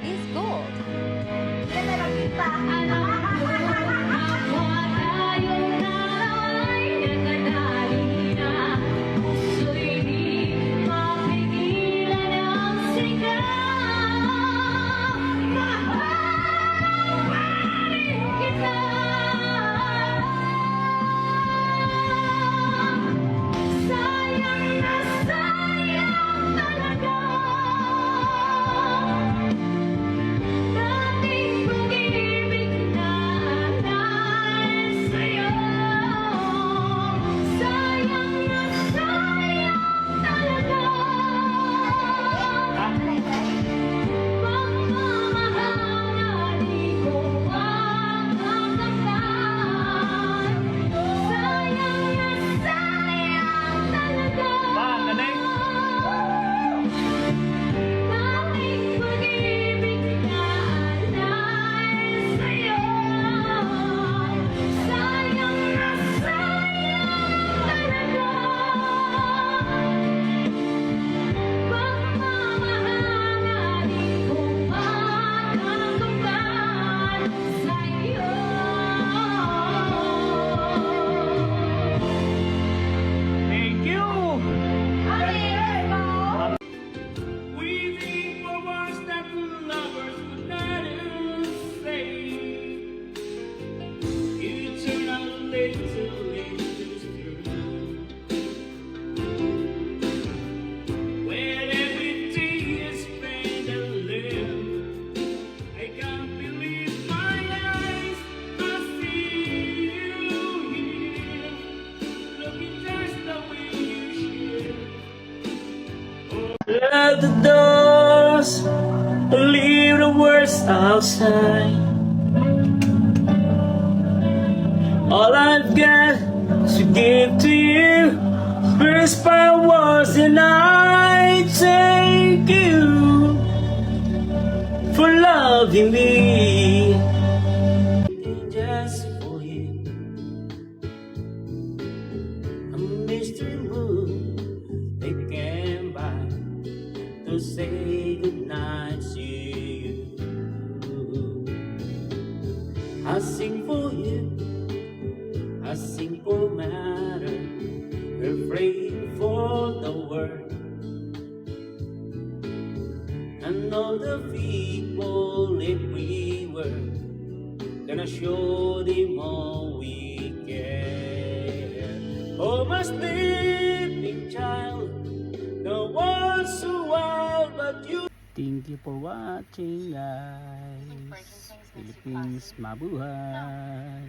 is gold. Thank you! Weaving for words that lovers could not say. Eternal little angels through. When every day is spent and lived, I can't believe my eyes. I see you here, looking just the way you should. Lock the doors, leave the words outside. All I've got to give to you, first by words, and I thank you for loving me. Just for you, a mystery moon they came by to say goodnight to you. I sing for you, a simple matter, refrain for the word. And all the people, if we were gonna show them all we care. Oh, my sleeping child, the world so wild, but you. Thank you for watching, guys. Philippines, mabuhay!